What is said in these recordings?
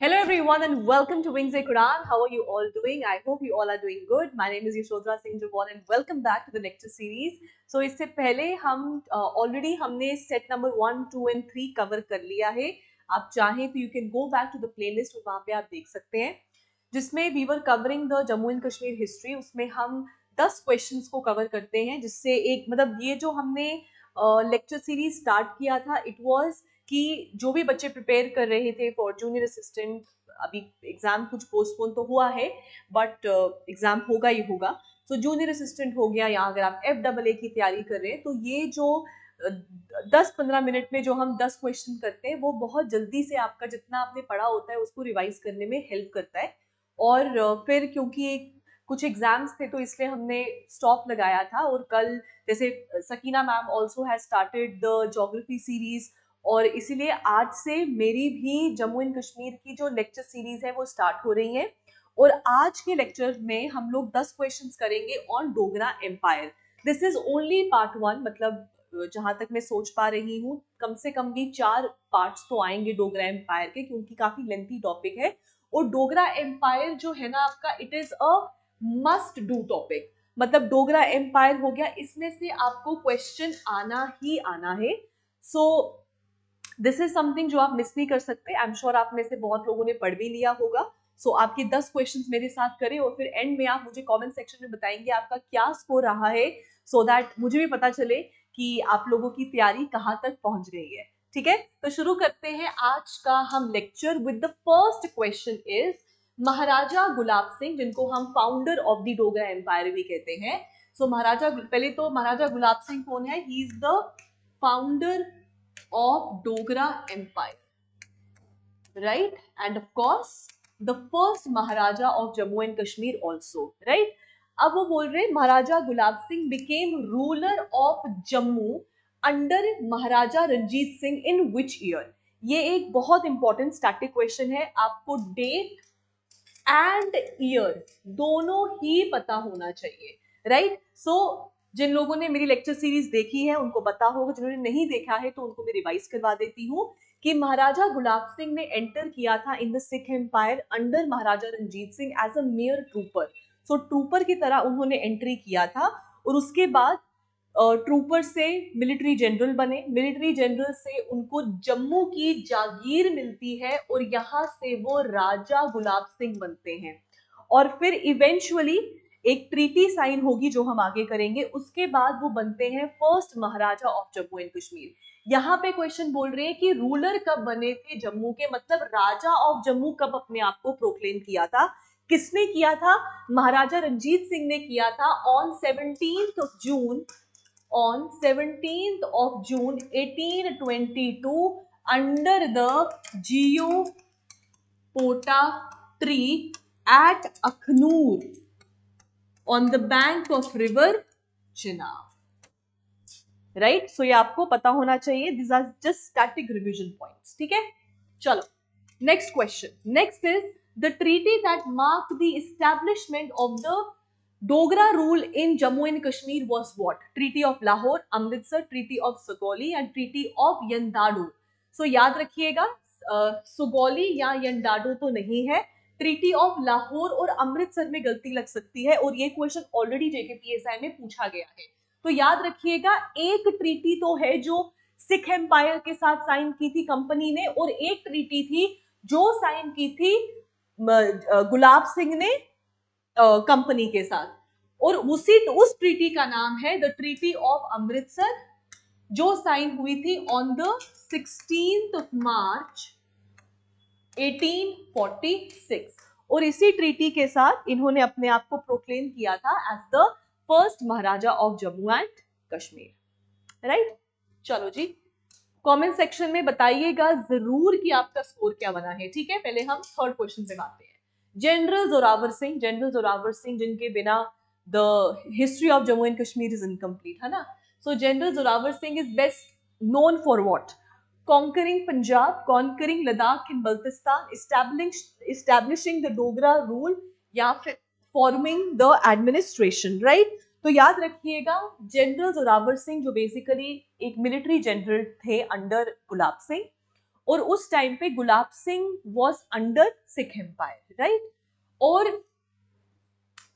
Hello everyone and welcome to Wings A Quran. How are you all doing? I hope you all are doing good. My name is Yashodhara Singh Jawal and welcome back to the lecture series. So इससे पहले हम already हमने set number 1, 2 and 3 cover कर लिया है. आप चाहें तो you can go back to the playlist और वहाँ पे आप देख सकते हैं जिसमें we were covering the Jammu and Kashmir history. उसमें हम 10 questions को cover करते हैं जिससे एक मतलब ये जो हमने लेक्चर सीरीज स्टार्ट किया था इट वाज कि जो भी बच्चे प्रिपेयर कर रहे थे फॉर जूनियर असिस्टेंट, अभी एग्जाम कुछ पोस्टपोन तो हुआ है बट एग्जाम होगा ही होगा. सो जूनियर असिस्टेंट हो गया या अगर आप FAA की तैयारी कर रहे हैं तो ये जो 10-15 मिनट में जो हम 10 क्वेश्चन करते हैं वो बहुत जल्दी से आपका जितना आपने पढ़ा होता है उसको रिवाइज करने में हेल्प करता है. और फिर क्योंकि कुछ एग्जाम्स थे तो इसलिए हमने स्टॉप लगाया था और कल जैसे Sakina ma'am also has started the geography series और इसीलिए आज से मेरी भी जम्मू एंड कश्मीर की जो लेक्चर सीरीज है वो स्टार्ट हो रही है. और आज के लेक्चर में हम लोग 10 क्वेश्चंस करेंगे on Dogra empire. This is only part 1, मतलब जहां तक मैं सोच पा रही हूँ कम से कम भी 4 पार्ट्स तो आएंगे डोगरा एम्पायर के, क्योंकि काफी लेंथी टॉपिक है. और डोगरा एम्पायर जो है ना आपका, it is a must do topic. मतलब डोगरा एम्पायर हो गया, इसमें से आपको क्वेश्चन आना ही आना है. सो दिस इज समथिंग जो आप मिस नहीं कर सकते. आई एम श्योर आप में से बहुत लोगों ने पढ़ भी लिया होगा. सो आपके 10 क्वेश्चंस मेरे साथ करें और फिर एंड में आप मुझे कमेंट सेक्शन में बताएंगे आपका क्या स्कोर रहा है, सो दैट मुझे भी पता चले कि आप लोगों की तैयारी कहाँ तक पहुंच गई है. ठीक है, तो शुरू करते हैं आज का हम lecture with the first question is Maharaja Gulab Singh, जिनको हम founder of the Dogra empire भी कहते हैं. सो महाराजा, पहले तो महाराजा गुलाब सिंह कौन है? He is the founder of Dogra Empire, right? And of course, the first Maharaja of Jammu and Kashmir also, right? अब वो बोल रहे महाराजा Gulab Singh became ruler of Jammu under Maharaja Ranjit Singh in which year? ये एक बहुत इंपॉर्टेंट स्टैटिक क्वेश्चन है. आपको date and year दोनों ही पता होना चाहिए, राइट? सो जिन लोगों ने मेरी लेक्चर सीरीज देखी है उनको पता होगा, जिन्होंने नहीं देखा है तो उनको मैं रिवाइज करवा देती हूँ कि महाराजा गुलाब सिंह ने एंटर किया था in the Sikh empire under Maharaja Ranjit Singh as a mere trooper. So trooper की तरह उन्होंने एंट्री किया था और उसके बाद ट्रूपर से मिलिट्री जनरल बने. मिलिट्री जनरल से उनको जम्मू की जागीर मिलती है और यहाँ से वो राजा गुलाब सिंह बनते हैं. और फिर इवेंचुअली एक ट्रीटी साइन होगी जो हम आगे करेंगे, उसके बाद वो बनते हैं first Maharaja of Jammu and Kashmir. यहाँ पे क्वेश्चन बोल रहे हैं कि रूलर कब बने थे जम्मू के, मतलब राजा ऑफ जम्मू कब अपने आप को प्रोक्लेम किया था. किसने किया था? महाराजा रंजीत सिंह ने किया था on 17th of June 1822 under the Geo Pota tree at Akhnoor on the bank of river Chenab. Right? So ये आपको पता होना चाहिए. This are just static revision points. ठीक है, चलो next question. Next is the treaty that mark the establishment of the Dogra rule in Jammu and Kashmir was what? Treaty of Lahore, Amritsar, treaty of Sagauli and treaty of Yandabo. So याद रखिएगा, सुगौली या यंदाडू तो नहीं है. Treaty of Lahore और अमृतसर में गलती लग सकती है और ये क्वेश्चन ऑलरेडी JKPSI में पूछा गया है. तो याद रखिएगा, एक ट्रीटी तो है जो सिख एम्पायर के साथ साइन की थी कंपनी ने, और एक ट्रीटी थी जो साइन की थी गुलाब सिंह ने कंपनी के साथ. और उस ट्रीटी का नाम है द ट्रीटी ऑफ अमृतसर, जो साइन हुई थी on the 16th of March 1846. और इसी ट्रीटी के साथ इन्होंने अपने आप को प्रोक्लेम किया था as the first Maharaja of Jammu and Kashmir. Right? चलो जी, कमेंट सेक्शन में बताइएगा जरूर कि आपका स्कोर क्या बना है. ठीक है, पहले हम थर्ड क्वेश्चन पे आते हैं. जनरल जोरावर सिंह जिनके बिना the history of Jammu and Kashmir is incomplete, है ना? सो general Zorawar Singh is best known for what? conquering Punjab, conquering Ladakh and Baltistan, establishing the Dogra rule या फिर forming the administration, right? तो याद रखिएगा, जनरल जोरावर सिंह जो बेसिकली एक मिलिट्री जनरल थे अंडर गुलाब सिंह, और उस टाइम पे Gulab Singh was under Sikh empire, right. और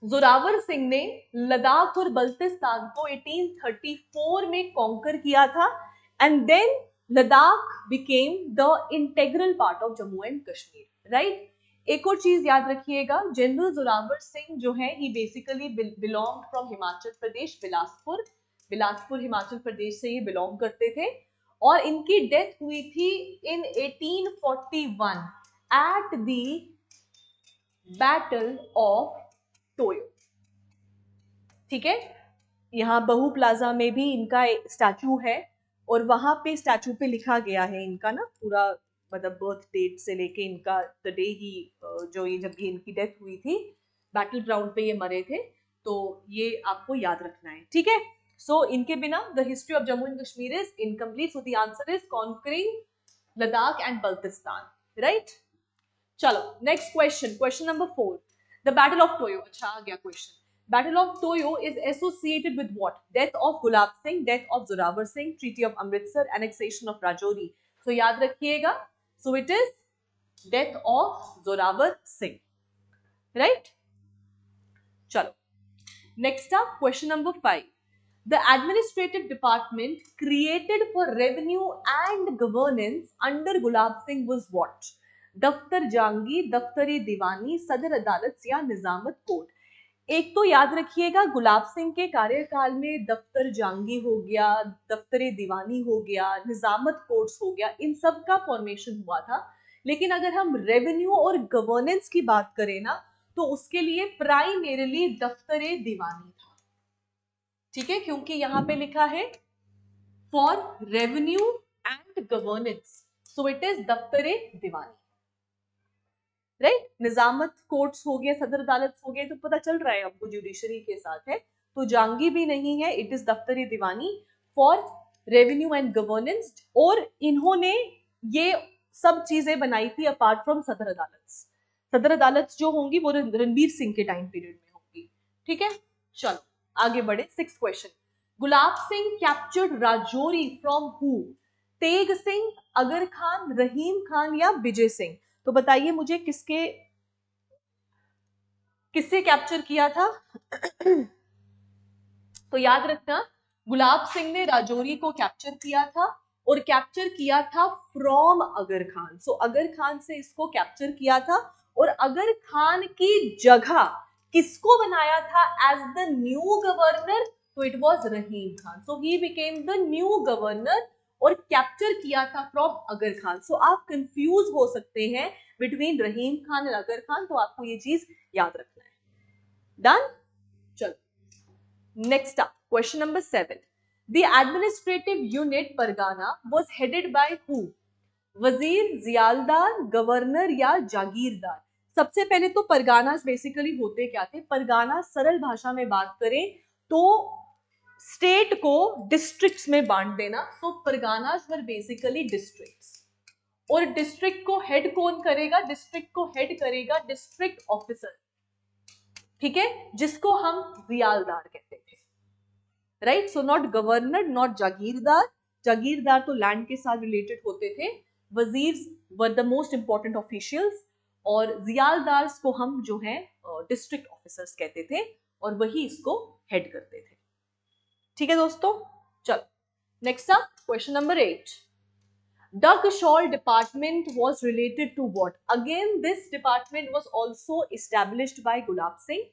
जोरावर सिंह ने लद्दाख और बल्तिस्तान को 1834 में कॉन्कर किया था, and then Ladakh became the integral part of Jammu and Kashmir, right. एक और चीज याद रखिएगा, जनरल जोरावर सिंह जो है ही basically belong from Himachal Pradesh, Bilaspur Himachal Pradesh से ये बिलोंग करते थे, और इनकी डेथ हुई थी इन 1841 at the battle of Toyo, ठीक है। यहाँ बहु प्लाजा में भी इनका स्टैचू है, और वहां पे स्टैचू पे लिखा गया है इनका ना पूरा, मतलब बर्थ डेट से लेके इनका द डे ही जो ये जब ये इनकी डेथ हुई थी, बैटल ग्राउंड पे ये मरे थे, तो ये आपको याद रखना है, ठीक है। सो इनके बिना the history of Jammu and Kashmir is incomplete, so the answer is conquering Ladakh and Baltistan, right. चलो next question, question number 4, the battle of Toyo. अच्छा आ गया question. Battle of Toyo is associated with what? Death of Gulab Singh, death of Zorawar Singh, treaty of Amritsar, annexation of Rajouri. तो याद रखिएगा, so it is death of Zorawar Singh, right. चलो next up question number 5, the administrative department created for revenue and governance under Gulab Singh was what? दफ्तर जहांगीर, दफ्तर दीवानी, सदर अदालत या निजामत court. एक तो याद रखिएगा, गुलाब सिंह के कार्यकाल में दफ्तर जहांगीर हो गया, दफ्तर दीवानी हो गया, निजामत कोर्ट्स हो गया, इन सब का फॉर्मेशन हुआ था। लेकिन अगर हम रेवेन्यू और गवर्नेंस की बात करें ना, तो उसके लिए प्राइमरीली दफ्तर दीवानी था, ठीक है, क्योंकि यहां पे लिखा है for revenue and governance, so it is दफ्तर दीवानी, राइट। निजामत कोर्ट्स हो गए, सदर अदालत हो गए, तो पता चल रहा है आपको जुडिशरी के साथ है, तो जहांगीर भी नहीं है, इट इज दफ्तर दीवानी फॉर रेवेन्यू एंड गवर्नेंस। और इन्होंने ये सब चीजें बनाई थी अपार्ट फ्रॉम सदर अदालत। सदर अदालत जो होंगी वो रणबीर सिंह के टाइम पीरियड में होंगी, ठीक है। चलो आगे बढ़े, 6th question, Gulab Singh captured Rajouri from who? Tegh Singh, अगर खान, रहीम खान या विजय सिंह। तो बताइए मुझे किससे कैप्चर किया था? तो याद रखना, गुलाब सिंह ने राजौरी को कैप्चर किया था, और कैप्चर किया था फ्रॉम अगर खान। सो अगर खान से इसको कैप्चर किया था, और अगर खान की जगह किसको बनाया था एज द न्यू गवर्नर? तो it was Rahim Khan, so he became the new governor, और कैप्चर किया था फ्रॉम अगर खान। सो आप कंफ्यूज हो सकते हैं बिटवीन रहीम खान और अगर खान, तो आपको ये चीज याद रखना है। डन। चलो next up question number 7, the administrative unit pargana was headed by who? Wazir, zaildar, governor या जागीरदार। सबसे पहले तो परगाना बेसिकली होते क्या थे? परगाना सरल भाषा में बात करें तो स्टेट को डिस्ट्रिक्ट्स में बांट देना। सो परगानास वर बेसिकली डिस्ट्रिक्ट्स, और डिस्ट्रिक्ट को हेड कौन करेगा? डिस्ट्रिक्ट को हेड करेगा डिस्ट्रिक्ट ऑफिसर, ठीक है, जिसको हम जियालदार कहते थे, right. So not governor, not jagirdar, jagirdar तो लैंड के साथ रिलेटेड होते थे, wazirs were the most important officials, और जियालदार को हम जो है डिस्ट्रिक्ट ऑफिसर्स कहते थे, और वही इसको हेड करते थे, ठीक है दोस्तों। चलो next up question number 8, Doug Shawl department was related to what? Again, this department was also established by Gulab Singh.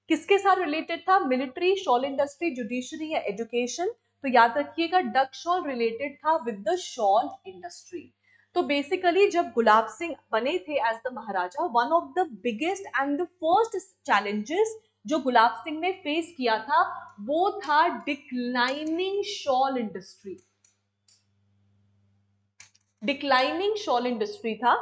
किसके साथ रिलेटेड था? मिलिट्री, शॉल इंडस्ट्री, जुडिशरी या एजुकेशन? तो याद रखिएगा, डग शॉल रिलेटेड था विद द शॉल इंडस्ट्री। तो बेसिकली जब गुलाब सिंह बने थे as the Maharaja, one of the biggest and the first challenges जो गुलाब सिंह ने फेस किया था वो था declining shawl industry. Declining shawl industry था,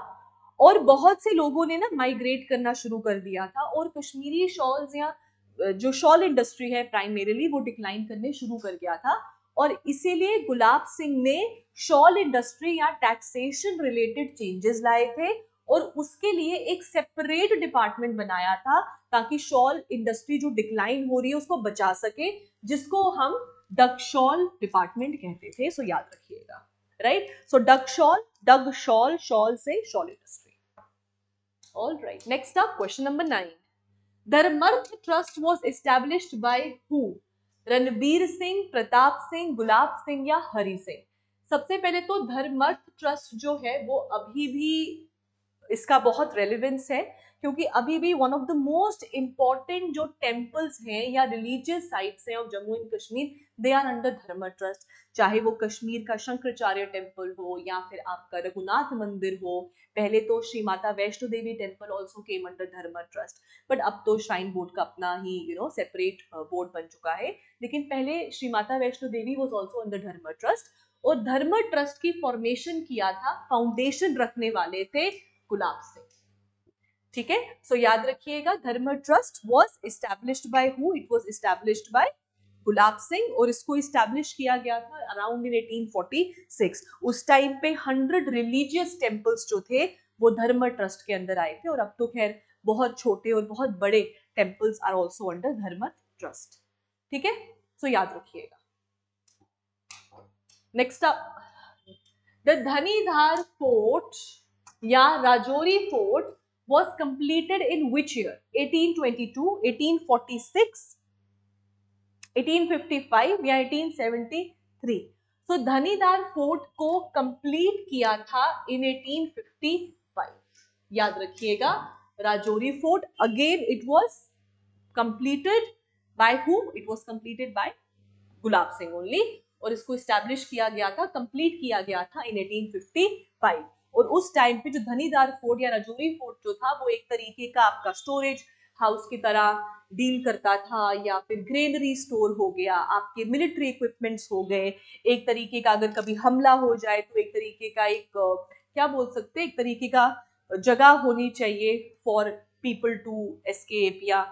और बहुत से लोगों ने ना माइग्रेट करना शुरू कर दिया था, और कश्मीरी शॉल्स या जो शॉल इंडस्ट्री है प्राइमरीली वो डिक्लाइन करने शुरू कर गया था, और इसीलिए गुलाब सिंह ने शॉल इंडस्ट्री या टैक्सेशन रिलेटेड चेंजेस लाए थे, और उसके लिए एक सेपरेट डिपार्टमेंट बनाया था ताकि शॉल इंडस्ट्री जो डिक्लाइन हो रही है उसको बचा सके, जिसको हम डग शॉल डिपार्टमेंट कहते थे। सो याद रखिएगा, राइट? सो डग शॉल, शॉल से shawl industry. All right, next up question number 9. Dharmarth trust was established by who? Ranbir Singh, Pratap Singh, Gulab Singh या हरि सिंह? सबसे पहले तो धर्मर्थ ट्रस्ट जो है वो अभी भी इसका बहुत रेलिवेंस है, क्योंकि अभी भी one of the most important जो टेम्पल्स हैं या रिलीजियस साइट्स हैं of Jammu and Kashmir, they are under Dharma trust. चाहे वो कश्मीर का शंकराचार्य टेम्पल हो या फिर आपका रघुनाथ मंदिर हो. पहले तो Shri Mata Vaishno Devi temple also came under Dharma trust, but अब तो श्राइन बोर्ड का अपना ही सेपरेट बोर्ड बन चुका है. लेकिन पहले Shri Mata Vaishno Devi was also under Dharma trust. और धर्म ट्रस्ट की फॉर्मेशन किया था, फाउंडेशन रखने वाले थे गुलाब सिंह. ठीक है, सो याद रखिएगा, Dharm trust was established by who? It was established by Gulab Singh. और इसको एस्टैब्लिश किया गया था अराउंड इन 1846. उस टाइम पे 100 रिलीजियस टेम्पल्स जो थे वो धर्म ट्रस्ट के अंदर आए थे. और अब तो खैर बहुत छोटे और बहुत बड़े temples are also under Dharma trust. ठीक है, सो याद रखिएगा. नेक्स्ट अप, द धनीधार फोर्ट या Rajouri fort was completed in which year? 1822, 1846, 1855 या 1873? So धनीधार फोर्ट को कंप्लीट किया था in 1855. याद रखिएगा, Rajouri fort again it was completed by who? It was completed by Gulab Singh only. और इसको एस्टैब्लिश किया गया था, कंप्लीट किया गया था इन 1855. और उस टाइम पे जो धनीधार फोर्ट या राजौरी फोर्ट जो था वो एक तरीके का आपका स्टोरेज हाउस की तरह डील करता था, या फिर ग्रेनरी स्टोर हो गया, आपके मिलिट्री इक्विपमेंट्स हो गए. एक तरीके का अगर कभी हमला हो जाए तो एक तरीके का एक क्या बोल सकते हैं, एक तरीके का जगह होनी चाहिए फॉर पीपल टू एस्केप, या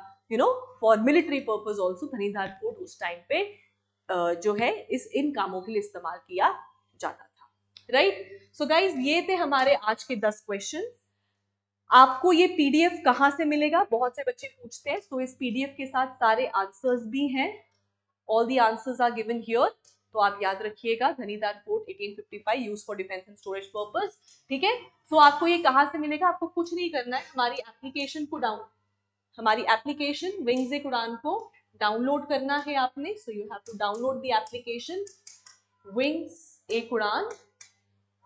for military purpose also. Dhanidhar fort उस टाइम पे जो है इन कामों के लिए इस्तेमाल किया जाता था. राइट? सो गाइज, ये थे हमारे आज के 10 क्वेश्चन. आपको ये पीडीएफ कहां से मिलेगा, बहुत से बच्चे पूछते हैं. सो इस पीडीएफ के साथ सारे आंसर्स भी हैं. All the answers are given here. तो आप याद रखिएगा, Dhanidhar fort 1855 use for defence and storage purpose. ठीक है, सो आपको ये कहां से मिलेगा? आपको कुछ नहीं करना है, हमारी एप्लीकेशन विंग्स ए उड़ान को डाउनलोड करना है आपने. So you have to download the application Wings e Udaan.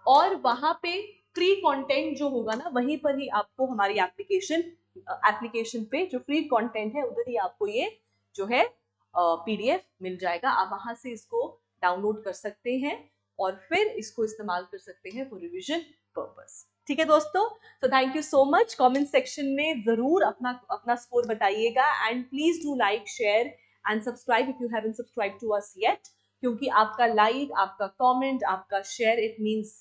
और वहां पे फ्री कंटेंट जो होगा ना, वहीं पर ही आपको हमारी एप्लीकेशन पे जो फ्री कंटेंट है उधर ही आपको ये जो है पीडीएफ मिल जाएगा. आप वहां से इसको डाउनलोड कर सकते हैं और फिर इसको इस्तेमाल कर सकते हैं फॉर रिवीजन पर्पस. ठीक है दोस्तों, तो thank you so much. Comment section में जरूर अपना अपना स्कोर बताइएगा. And please do like, share and subscribe if you haven't subscribe to us yet. क्योंकि आपका लाइक, आपका कमेंट, आपका share, it means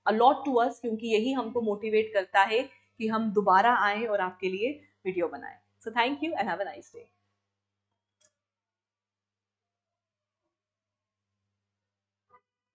a lot to us. क्योंकि यही हमको मोटिवेट करता है कि हम दोबारा आए और आपके लिए वीडियो बनाएं. So thank you and have a nice day.